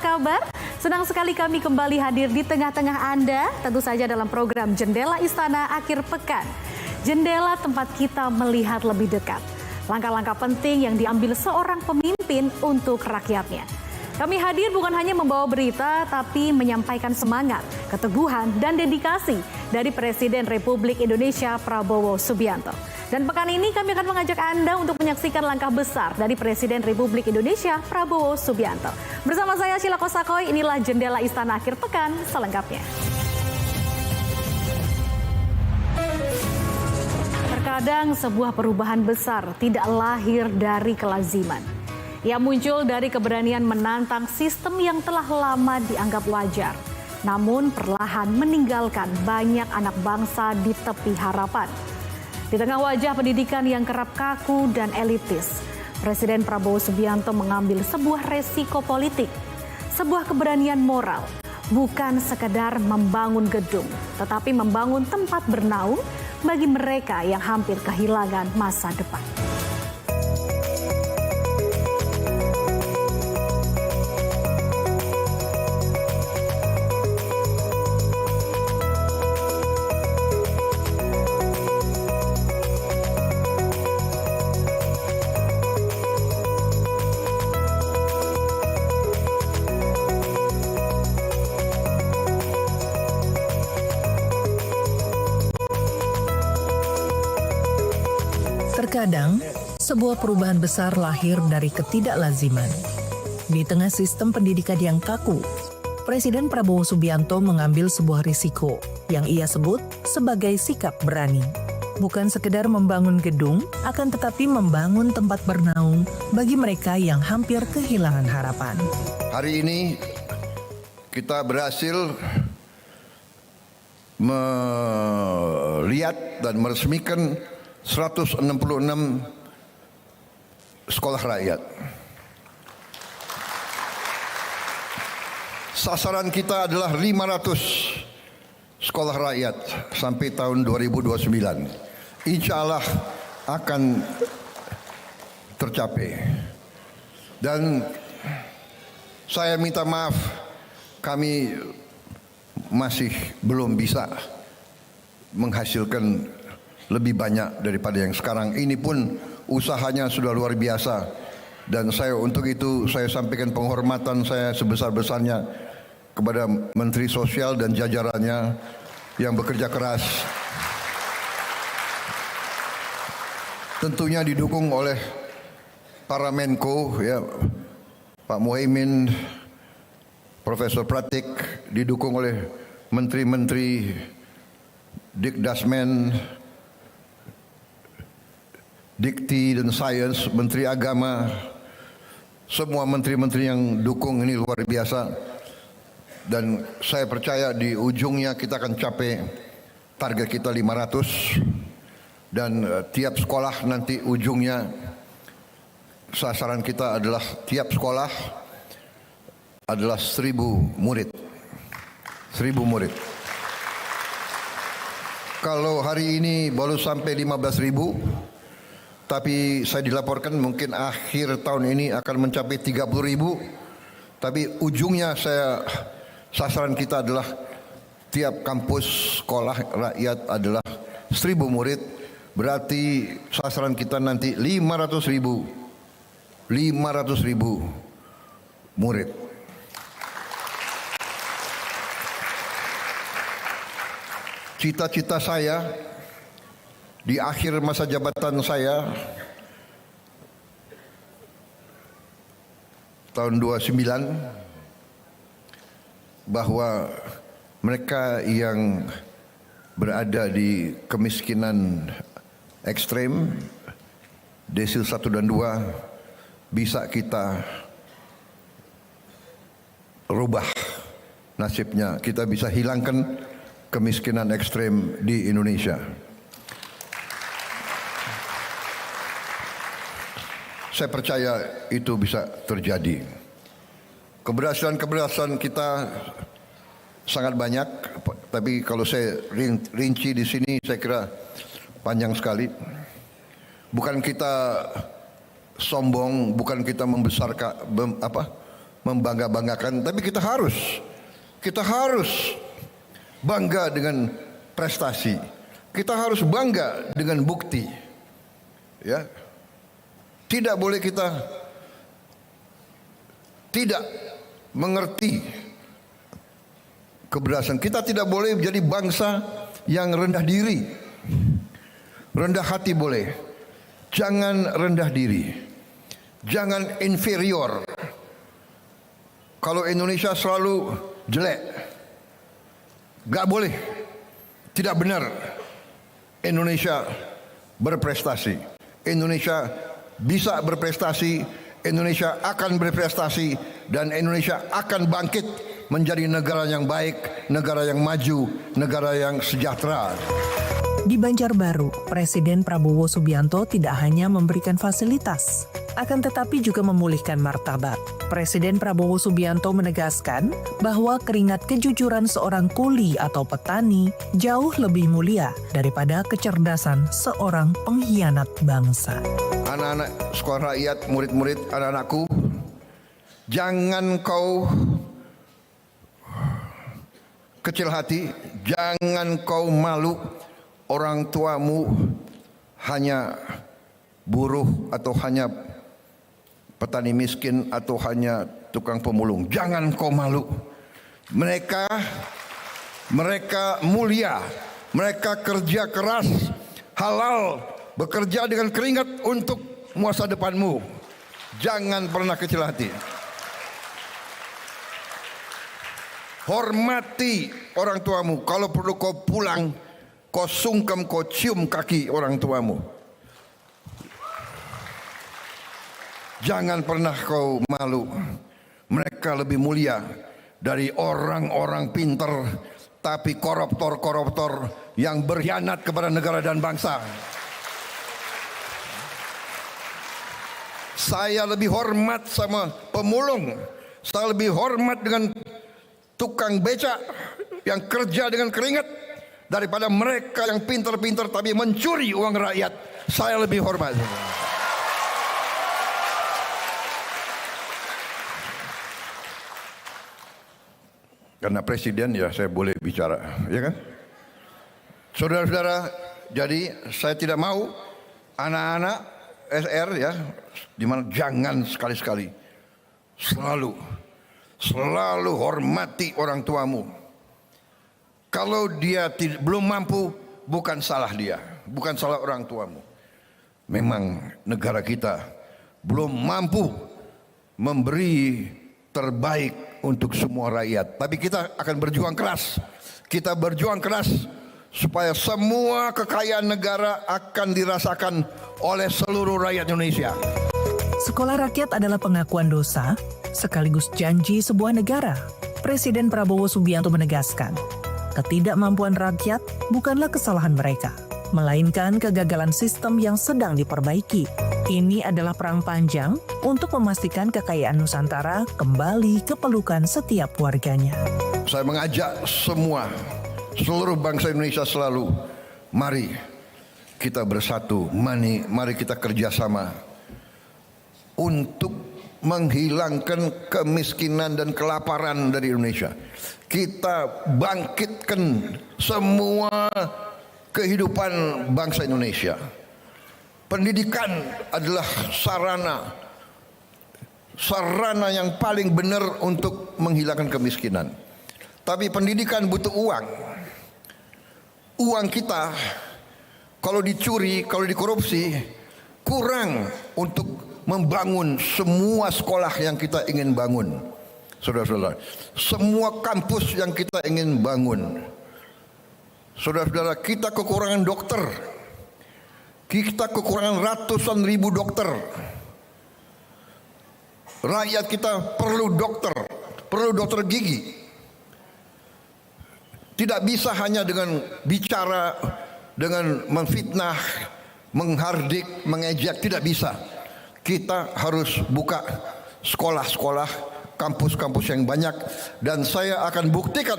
kabar? Senang sekali kami kembali hadir di tengah-tengah Anda, tentu saja dalam program Jendela Istana Akhir Pekan. Jendela tempat kita melihat lebih dekat. Langkah-langkah penting yang diambil seorang pemimpin untuk rakyatnya. Kami hadir bukan hanya membawa berita, tapi menyampaikan semangat, keteguhan, dan dedikasi dari Presiden Republik Indonesia Prabowo Subianto. Dan pekan ini kami akan mengajak Anda untuk menyaksikan langkah besar dari Presiden Republik Indonesia Prabowo Subianto. Bersama saya Sheila Kosakoy, inilah Jendela Istana Akhir Pekan selengkapnya. Terkadang sebuah perubahan besar tidak lahir dari kelaziman. Ia muncul dari keberanian menantang sistem yang telah lama dianggap wajar. Namun perlahan meninggalkan banyak anak bangsa di tepi harapan. Di tengah wajah pendidikan yang kerap kaku dan elitis, Presiden Prabowo Subianto mengambil sebuah resiko politik, sebuah keberanian moral, bukan sekedar membangun gedung, tetapi membangun tempat bernaung bagi mereka yang hampir kehilangan masa depan. Terkadang, sebuah perubahan besar lahir dari ketidaklaziman. Di tengah sistem pendidikan yang kaku, Presiden Prabowo Subianto mengambil sebuah risiko yang ia sebut sebagai sikap berani. Bukan sekedar membangun gedung, akan tetapi membangun tempat bernaung bagi mereka yang hampir kehilangan harapan. Hari ini kita berhasil melihat dan meresmikan 166 sekolah rakyat. Sasaran kita adalah 500 sekolah rakyat sampai tahun 2029. Insya Allah akan tercapai. Dan saya minta maaf, kami masih belum bisa menghasilkan lebih banyak daripada yang sekarang. Ini pun usahanya sudah luar biasa. Dan saya untuk itu saya sampaikan penghormatan saya sebesar-besarnya kepada Menteri Sosial dan jajarannya yang bekerja keras. Tentunya didukung oleh para Menko, ya, Pak Muhaimin, Profesor Pratik, didukung oleh Menteri-Menteri Dikdasmen, Dikti dan Sains, Menteri Agama, semua menteri-menteri yang dukung ini luar biasa. Dan saya percaya di ujungnya kita akan capai target kita 500. Dan tiap sekolah nanti ujungnya sasaran kita adalah tiap sekolah adalah 1.000 murid. 1.000 murid. Kalau hari ini baru sampai 15.000, tapi saya dilaporkan mungkin akhir tahun ini akan mencapai 30.000. Tapi ujungnya sasaran kita adalah tiap kampus sekolah rakyat adalah 1.000 murid. Berarti sasaran kita nanti 500.000 murid. Cita-cita saya di akhir masa jabatan saya tahun 29 bahwa mereka yang berada di kemiskinan ekstrem desil 1 dan 2 bisa kita rubah nasibnya, kita bisa hilangkan kemiskinan ekstrem di Indonesia. Saya percaya itu bisa terjadi. Keberhasilan kita sangat banyak, tapi kalau saya rinci di sini saya kira panjang sekali. Bukan kita sombong, bukan kita membesarkan membangga-banggakan, tapi kita harus bangga dengan prestasi. Kita harus bangga dengan bukti. Ya. Tidak boleh kita tidak mengerti keberhasilan. Kita tidak boleh menjadi bangsa yang rendah diri. Rendah hati boleh. Jangan rendah diri. Jangan inferior. Kalau Indonesia selalu jelek, gak boleh. Tidak benar. Indonesia berprestasi. Indonesia bisa berprestasi. Indonesia akan berprestasi. Dan Indonesia akan bangkit menjadi negara yang baik, negara yang maju, negara yang sejahtera. Di Banjarbaru, Presiden Prabowo Subianto tidak hanya memberikan fasilitas, akan tetapi juga memulihkan martabat. Presiden Prabowo Subianto menegaskan bahwa keringat kejujuran seorang kuli atau petani jauh lebih mulia daripada kecerdasan seorang pengkhianat bangsa. Anak-anak sekolah rakyat, murid-murid, anak-anakku, jangan kau kecil hati, jangan kau malu. Orang tuamu hanya buruh atau hanya petani miskin atau hanya tukang pemulung. Jangan kau malu. Mereka mulia. Mereka kerja keras, halal, bekerja dengan keringat untuk masa depanmu. Jangan pernah kecil hati. Hormati orang tuamu. Kalau perlu kau pulang, kau sungkem, kau cium kaki orang tuamu. Jangan pernah kau malu. Mereka lebih mulia dari orang-orang pintar tapi koruptor-koruptor yang berkhianat kepada negara dan bangsa. Saya lebih hormat sama pemulung. Saya lebih hormat dengan tukang becak yang kerja dengan keringat daripada mereka yang pintar-pintar tapi mencuri uang rakyat. Saya lebih hormat. Karena presiden ya saya boleh bicara, ya kan? Saudara-saudara, jadi saya tidak mau anak-anak SR ya, dimana jangan sekali-sekali selalu hormati orang tuamu. Kalau dia belum mampu, bukan salah dia, bukan salah orang tuamu. Memang negara kita belum mampu memberi terbaik untuk semua rakyat. Tapi kita akan berjuang keras. Kita berjuang keras supaya semua kekayaan negara akan dirasakan oleh seluruh rakyat Indonesia. Sekolah rakyat adalah pengakuan dosa sekaligus janji sebuah negara. Presiden Prabowo Subianto menegaskan, ketidakmampuan rakyat bukanlah kesalahan mereka, melainkan kegagalan sistem yang sedang diperbaiki. Ini adalah perang panjang untuk memastikan kekayaan Nusantara kembali ke pelukan setiap warganya. Saya mengajak seluruh bangsa Indonesia selalu, mari kita bersatu, mari kita kerjasama untuk menghilangkan kemiskinan dan kelaparan dari Indonesia. Kita bangkitkan semua kehidupan bangsa Indonesia. Pendidikan adalah sarana yang paling benar untuk menghilangkan kemiskinan. Tapi pendidikan butuh uang. Uang kita kalau dicuri, kalau dikorupsi, kurang untuk membangun semua sekolah yang kita ingin bangun. Saudara-saudara, semua kampus yang kita ingin bangun. Saudara-saudara, kita kekurangan dokter. Kita kekurangan ratusan ribu dokter. Rakyat kita perlu dokter gigi. Tidak bisa hanya dengan bicara, dengan memfitnah, menghardik, mengejek, tidak bisa. Kita harus buka sekolah-sekolah, kampus-kampus yang banyak, dan saya akan buktikan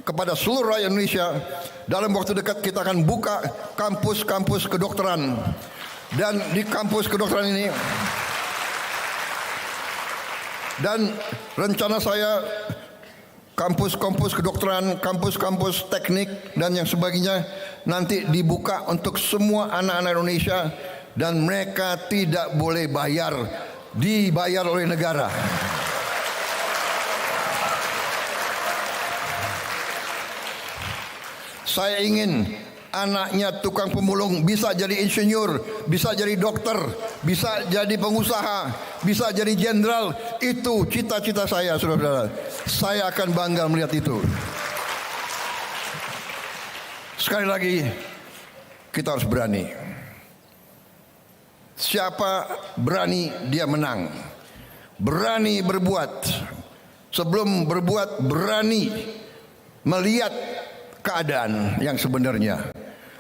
kepada seluruh rakyat Indonesia dalam waktu dekat kita akan buka kampus-kampus kedokteran. Dan di kampus kedokteran ini Dan rencana saya kampus-kampus kedokteran, kampus-kampus teknik dan yang sebagainya nanti dibuka untuk semua anak-anak Indonesia dan mereka tidak boleh bayar, dibayar oleh negara. Saya ingin anaknya tukang pemulung bisa jadi insinyur, bisa jadi dokter, bisa jadi pengusaha, bisa jadi jenderal. Itu cita-cita saya, saudara-saudara. Saya akan bangga melihat itu. Sekali lagi, kita harus berani. Siapa berani, dia menang. Berani berbuat. Sebelum berbuat, berani melihat keadaan yang sebenarnya.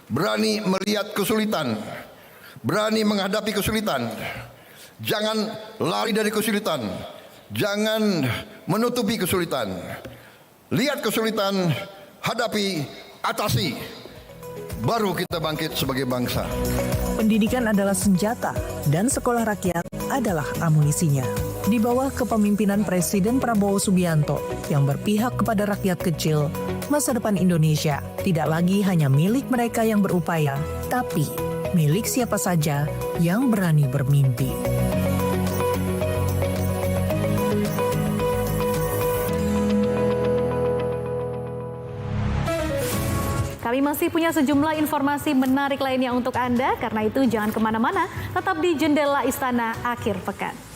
Berani melihat kesulitan, berani menghadapi kesulitan. Jangan lari dari kesulitan, jangan menutupi kesulitan. Lihat kesulitan, hadapi, atasi. Baru kita bangkit sebagai bangsa. Pendidikan adalah senjata dan sekolah rakyat adalah amunisinya. Di bawah kepemimpinan Presiden Prabowo Subianto yang berpihak kepada rakyat kecil, masa depan Indonesia tidak lagi hanya milik mereka yang berupaya, tapi milik siapa saja yang berani bermimpi. Kami masih punya sejumlah informasi menarik lainnya untuk Anda, karena itu jangan kemana-mana, tetap di Jendela Istana Akhir Pekan.